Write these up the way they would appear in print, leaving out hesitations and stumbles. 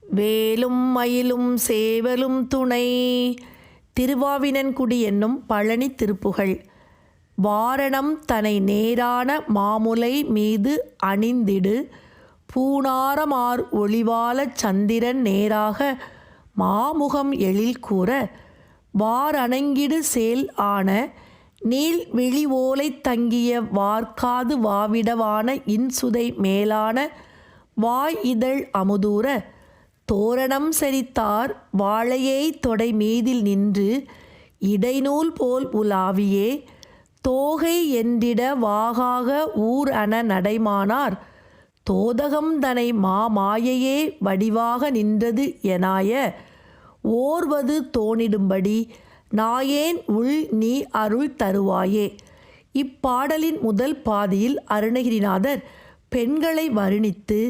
வேலும் மயிலும் சேவலும் துணை. திருவாவினன்குடி என்னும் பழனி திருப்புகழ். வாரணம் தனை நேரான மாமுலை மீது அணிந்திடு பூணாரமார் ஒளிவாலச் சந்திரன் நேராக மாமுகம் எழில் கூற வாரணங்கிடு சேல் ஆன நீள் விழிவோலை தங்கிய வார்க்காது வாவிடவான இன்சுதை மேலான வாய் இதழ் அமுதூர தோரணம் செறித்தார் வாழையை தொடை மீதில் நின்று இடைநூல் போல் உலாவியே தோகை என்றிட வாகாக ஊர் அன நடைமானார் தோதகம் தனை மாமாயையே வடிவாக நின்றது எனாய ஓர்வது தோணிடும்படி நாயேன் உள் நீ அருள் தருவாயே. இப்பாடலின் முதல் பாதியில் அருணகிரிநாதர் பெண்களை வருணித்து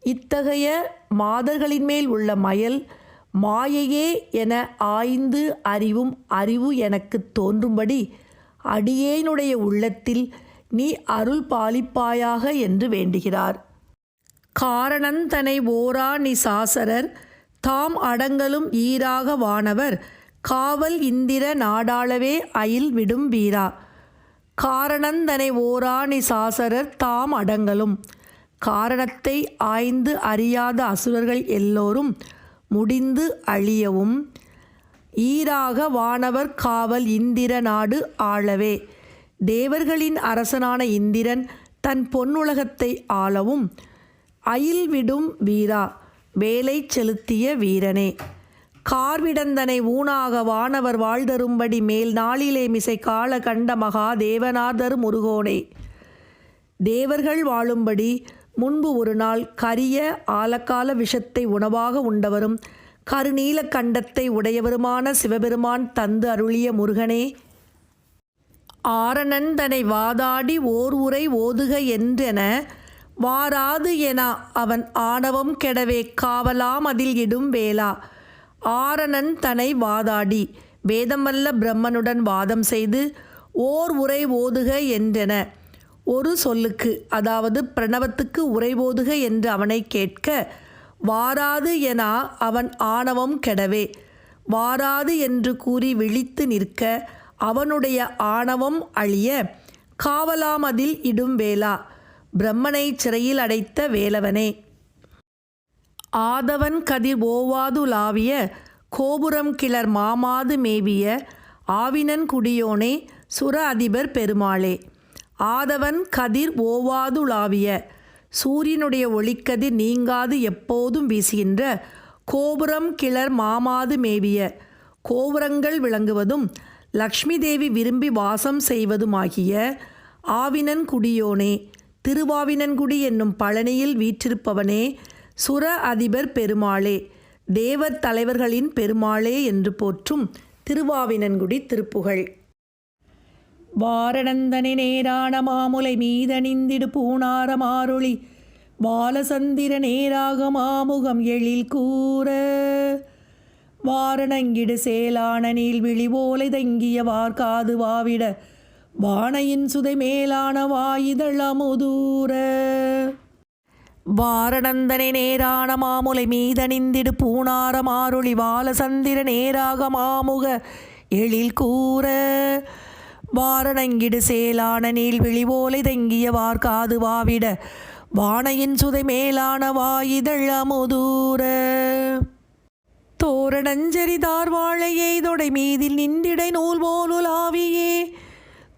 இத்தகைய மாதர்களின் மேல் உள்ள மயல் மாயையே என ஆய்ந்து அறிவும் அறிவு எனக்கு தோன்றும்படி அடியேனுடைய உள்ளத்தில் நீ அருள் பாலிப்பாயாக என்று வேண்டுகிறார். காரணந்தனை ஓரா நிசாசரர் தாம் அடங்கலும் ஈராக வானவர் காவல் இந்திர நாடாளவே அயில் விடும் வீரா. காரணந்தனை ஓரா நிசாசரர் தாம் அடங்கலும். காரணத்தை ஆய்ந்து அறியாத அசுரர்கள் எல்லோரும் முடிந்து அழியவும் ஈராக வானவர் காவல் இந்திர நாடு ஆளவே. தேவர்களின் அரசனான இந்திரன் தன் பொன்னுலகத்தை ஆளவும் அயில் விடும் வீரா வேலை செலுத்திய வீரனே. கார்விடந்தனை ஊனாக வானவர் வாழ்தரும்படி மேல் நாளிலே மிசை கால கண்ட மகா தேவநாதர் முருகோனே. தேவர்கள் வாழும்படி முன்பு ஒரு நாள் கரிய ஆலக்கால விஷத்தை உணவாக உண்டவரும் கருநீல கண்டத்தை உடையவருமான சிவபெருமான் தந்து அருளிய முருகனே. ஆரணன் தனை வாதாடி ஓர் உரை ஓதுக என்றென வாராது என அவன் ஆணவம் கெடவே காவலாம் அதில் இடும் வேளா. ஆரணன் தனை வாதாடி வேதமல்ல பிரம்மனுடன் வாதம் செய்து ஓர் உரை ஓதுக என்றென ஒரு சொல்லுக்கு அதாவது பிரணவத்துக்கு உரை ஓதுக என்று அவனை கேட்க வாராது என அவன் ஆணவம் கெடவே வாராது என்று கூறி விழித்து நிற்க அவனுடைய ஆணவம் அழிய காவலாம் அதில் இடும் வேளா பிரம்மனை சிறையில் அடைத்த வேலவனே. ஆதவன் கதிர் ஓவாதுலாவிய கோபுரம் கிளர் மாமாது மேவிய ஆவினன் குடியோனே சுர அதிபர் பெருமாளே. ஆதவன் கதிர் ஓவாதுலாவிய சூரியனுடைய ஒளிக்கதிர் நீங்காது எப்போதும் வீசுகின்ற கோபுரம் கிளர் மாமாது மேவிய கோபுரங்கள் விளங்குவதும் லக்ஷ்மி தேவி விரும்பி வாசம் செய்வதுமாகிய ஆவினன் குடியோனே திருவாவினன்குடி என்னும் பழனியில் வீற்றிருப்பவனே சுர அதிபர் பெருமாளே தேவர் தலைவர்களின் பெருமாளே என்று போற்றும் திருவாவினன்குடி திருப்புகழ். வாரணந்தனை நேரான மாமுலை மீதணிந்திடு பூணாரமாருளி பாலசந்திர நேராக மாமுகம் எழில் கூற வாரணங்கிடு சேலான நீள் விழிவோலை தங்கிய வார்காது வாவிட வானையின் சுதை மேலான வாயிதழ் அமுதூர. வாரணந்தனை நேரான மாமுலை மீதணிந்திடு பூணாரமாருளி பாலசந்திர நேராக மாமுக எழில் கூற வாரணங்கிடு சேலான நீள் விழிவோலை தங்கிய வார்காது வாவிட வானையின் சுதை மேலான வாயிதழ் அமுதூர. தோரணஞ்செறிதார் வாழையை தொடை மீதில் நின்றிடை நூல் போலுலாவியே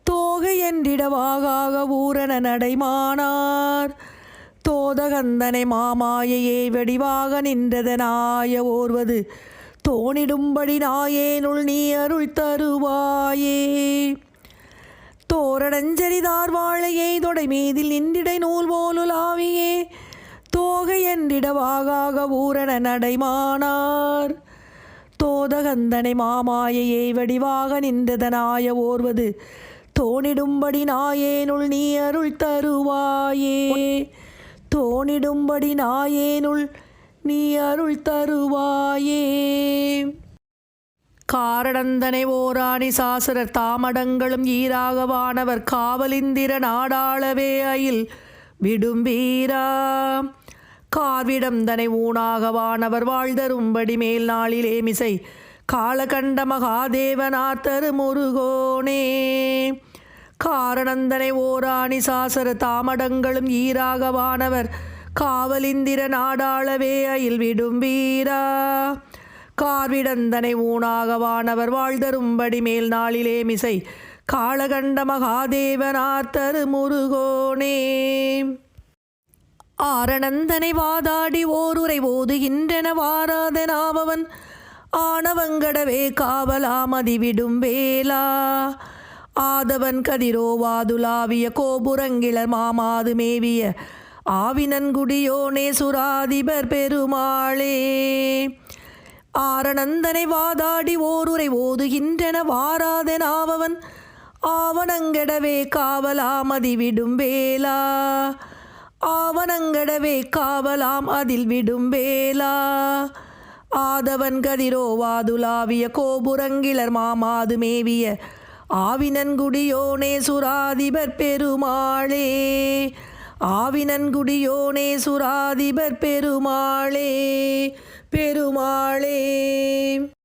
தோகை என்றிட வாகாக ஊரன நடைமானார் தோதகந்தனை மாமாயையே வெடிவாக நின்றதனாய ஓர்வது தோணிடும்படி நாயேனுள் நீ அருள் தருவாயே. தோரணஞ்செறிதார் வாழையை தொடை மீதில் நின்றிடை நூல் போலுலாவியே தோகை என்றிட வாகாக ஊரன நடைமானார் தோதகந்தனை மாமாயையே வடிவாக நின்றதனாய ஓர்வது தோணிடும்படி நாயேனுள் நீ அருள் தருவாயே. தோணிடும்படி நாயேனுள் நீ அருள் தருவாயே. காரணந்தனை ஓராணி சாசரர் தாமடங்களும் ஈராக வானவர் காவலிந்திர நாடாளவே அயில் விடும் வீரா. கார்விடம் தனை ஊனாக வானவர் வாழ்தரும்படி மேல் நாளிலே மிசை காலகண்ட மகாதேவனாத்தரு முருகோனே. காரணந்தனை ஓராணி சாசர தாமடங்களும் ஈராக வானவர் காவலிந்திர நாடாளவே அயில் விடும் வீரா. கார்விடந்தனை ஊனாக வானவர் வாழ்தரும்படி மேல் நாளிலே மிசை காலகண்ட மகாதேவனாத்தரு முருகோனே. ஆரணந்தனை வாதாடி ஓருரை ஓதுகின்றன வாராதனாபவன் ஆணவங்கடவே காவலாமதி விடும் வேளா. ஆதவன் கதிரோ வாதுலாவிய கோபுரங்கிளர் மாமாது மேவிய ஆவினன்குடியோனே சுராதிபர் பெருமாளே. ஆரணந்தனை வாதாடி ஓருரை ஓதுகின்றன வாராதனாபவன் ஆவணங்கடவே காவலாமதி விடும் வேளா. ஆவணங்கடவே காவலாம் அதில் விடும் வேளா. ஆதவன் கதிரோ வாதுலாவிய கோபுரங்கிளர் மாமாது மேவிய ஆவினன்குடியோனே சுராதிபர் பெருமாளே. ஆவினன்குடியோனே சுராதிபர் பெருமாளே பெருமாளே.